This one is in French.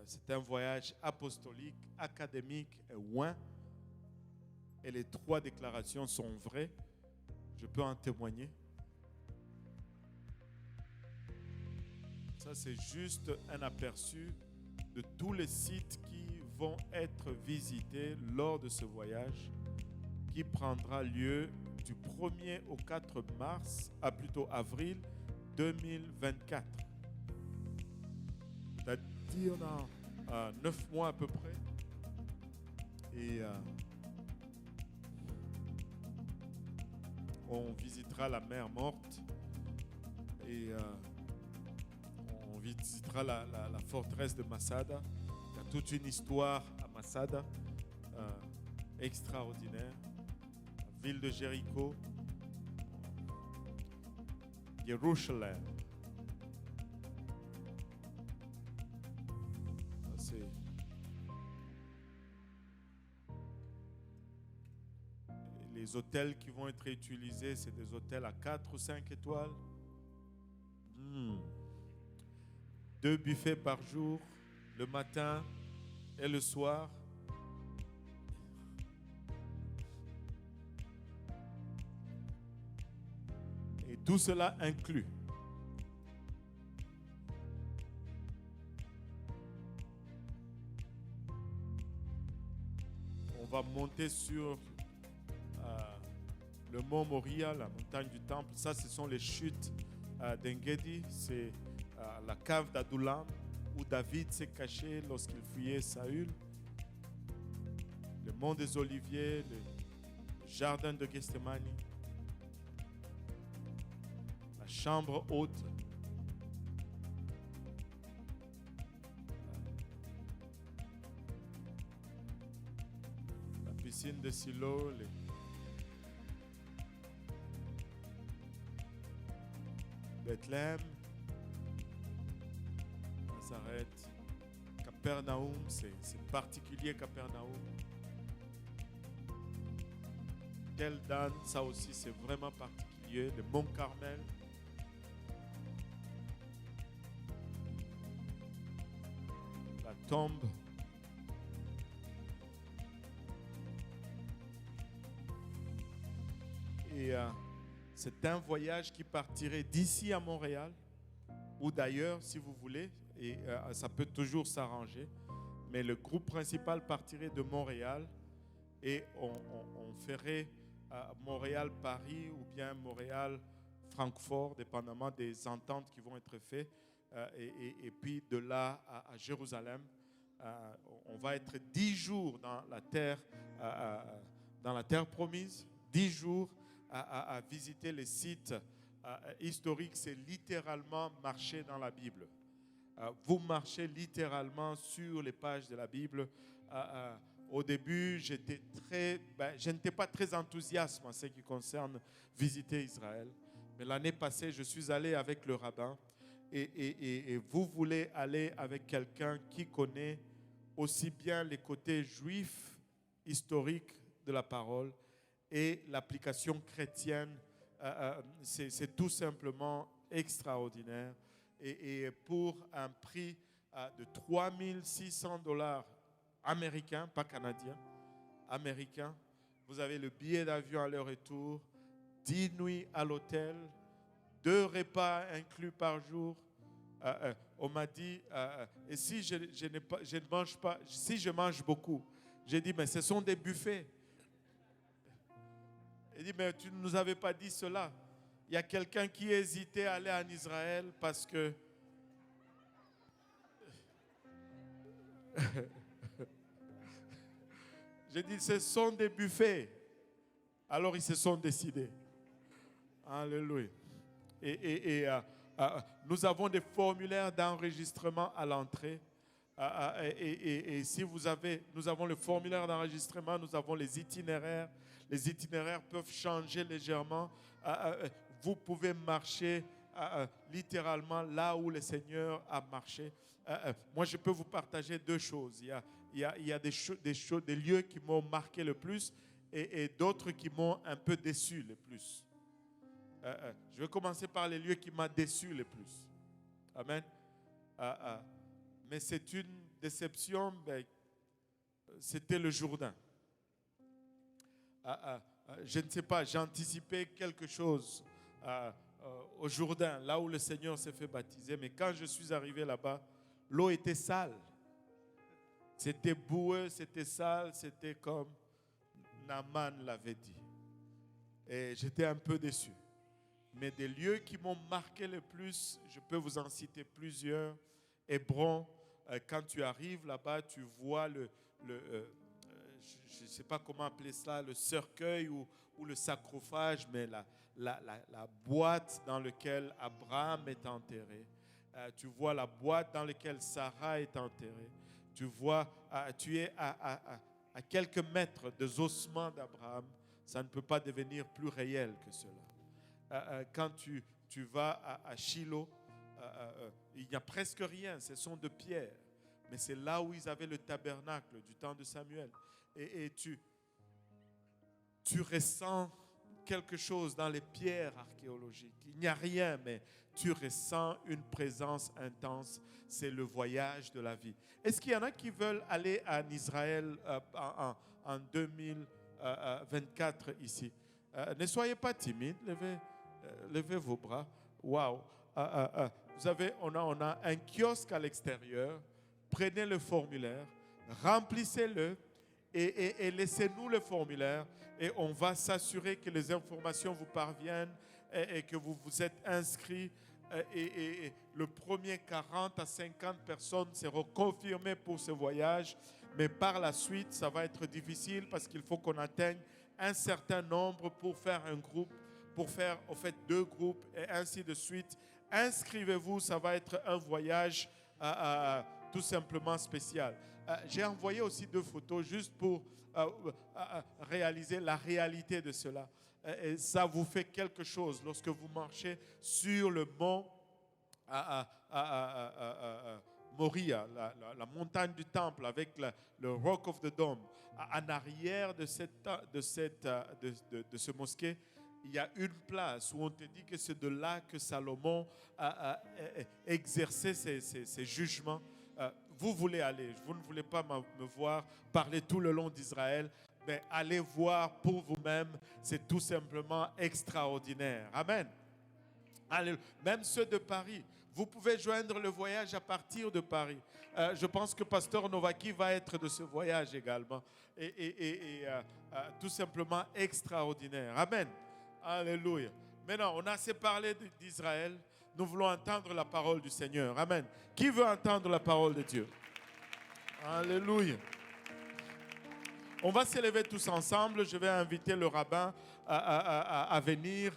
c'est un voyage apostolique, académique et loin. Et les 3 déclarations sont vraies. Je peux en témoigner. Ça, c'est juste un aperçu de tous les sites qui vont être visités lors de ce voyage qui prendra lieu du 1er au 4 mars, plutôt avril 2024. C'est-à-dire dans 9 mois à peu près. Et on visitera la mer Morte et on visitera la forteresse de Masada. Il y a toute une histoire à Masada extraordinaire. La ville de Jéricho, Jérusalem. C'est les hôtels qui vont être utilisés, c'est des hôtels à 4 ou 5 étoiles. 2 buffets par jour, le matin et le soir. Et tout cela inclus. On va monter sur le mont Moria, la montagne du temple. Ça, ce sont les chutes d'Engedi. C'est la cave d'Adullam où David s'est caché lorsqu'il fuyait Saül. Le mont des Oliviers, le jardin de Gethsemane, la chambre haute, la piscine de Silo, Bethléem, Nazareth, Capernaum, c'est particulier Capernaum. Tel Dan, ça aussi c'est vraiment particulier. Le Mont Carmel. La tombe. Et c'est un voyage qui partirait d'ici à Montréal ou d'ailleurs si vous voulez, et ça peut toujours s'arranger, mais le groupe principal partirait de Montréal et on ferait Montréal-Paris ou bien Montréal-Francfort, dépendamment des ententes qui vont être faites, et puis de là à Jérusalem. On va être 10 jours dans la terre promise, 10 jours à visiter les sites historiques. C'est littéralement marcher dans la Bible. Vous marchez littéralement sur les pages de la Bible. Au début, je n'étais pas très enthousiaste en ce qui concerne visiter Israël. Mais l'année passée, je suis allé avec le rabbin. Et vous voulez aller avec quelqu'un qui connaît aussi bien les côtés juifs, historiques de la parole et l'application chrétienne. C'est tout simplement extraordinaire. Et pour un prix de $3 600 américains, pas canadiens, américains, vous avez le billet d'avion aller-retour, 10 nuits à l'hôtel, 2 repas inclus par jour. On m'a dit, et si je ne mange pas, si je mange beaucoup, j'ai dit, mais ce sont des buffets. Il dit, mais tu ne nous avais pas dit cela. Il y a quelqu'un qui hésitait à aller en Israël parce que j'ai dit, ce sont des buffets. Alors ils se sont décidés. Alléluia. Et nous avons des formulaires d'enregistrement à l'entrée. Et si vous avez, nous avons le formulaire d'enregistrement, nous avons les itinéraires. Les itinéraires peuvent changer légèrement. Vous pouvez marcher littéralement là où le Seigneur a marché. Moi, je peux vous partager 2 choses. Il y a des lieux qui m'ont marqué le plus et d'autres qui m'ont un peu déçu le plus. Je vais commencer par les lieux qui m'ont déçu le plus. Amen. Mais c'est une déception, c'était le Jourdain. Je ne sais pas, j'anticipais quelque chose au Jourdain, là où le Seigneur s'est fait baptiser. Mais quand je suis arrivé là-bas, l'eau était sale. C'était boueux, c'était sale, c'était comme Naaman l'avait dit. Et j'étais un peu déçu. Mais des lieux qui m'ont marqué le plus, je peux vous en citer plusieurs. Hébron, quand tu arrives là-bas, tu vois je ne sais pas comment appeler ça, le cercueil ou le sarcophage, mais la boîte dans laquelle Abraham est enterré. Tu vois la boîte dans laquelle Sarah est enterrée. Tu vois, tu es à quelques mètres des ossements d'Abraham. Ça ne peut pas devenir plus réel que cela. Quand tu vas à Shiloh, il n'y a presque rien, ce sont de pierres. Mais c'est là où ils avaient le tabernacle du temps de Samuel. Et tu ressens quelque chose dans les pierres archéologiques. Il n'y a rien, mais tu ressens une présence intense. C'est le voyage de la vie. Est-ce qu'il y en a qui veulent aller en Israël en 2024 ici? Ne soyez pas timides, levez vos bras. Waouh! Vous savez, on a un kiosque à l'extérieur. Prenez le formulaire, remplissez-le et laissez-nous le formulaire et on va s'assurer que les informations vous parviennent et que vous vous êtes inscrits. Et le premier 40 à 50 personnes seront confirmées pour ce voyage. Mais par la suite, ça va être difficile parce qu'il faut qu'on atteigne un certain nombre pour faire un groupe, pour faire en fait 2 groupes et ainsi de suite. Inscrivez-vous, ça va être un voyage tout simplement spécial. J'ai envoyé aussi 2 photos juste pour réaliser la réalité de cela. Et ça vous fait quelque chose lorsque vous marchez sur le mont Moriah, la montagne du temple avec le Rock of the Dome. En arrière de ce mosquée, il y a une place où on te dit que c'est de là que Salomon a exercé ses jugements. Vous voulez aller, vous ne voulez pas me voir parler tout le long d'Israël, mais allez voir pour vous-même, c'est tout simplement extraordinaire. Amen. Alléluia. Même ceux de Paris, vous pouvez joindre le voyage à partir de Paris. Je pense que Pasteur Novaki va être de ce voyage également. Et tout simplement extraordinaire. Amen. Alléluia. Maintenant, on a assez parlé d'Israël. Nous voulons entendre la parole du Seigneur. Amen. Qui veut entendre la parole de Dieu? Alléluia. On va s'élever tous ensemble. Je vais inviter le rabbin à venir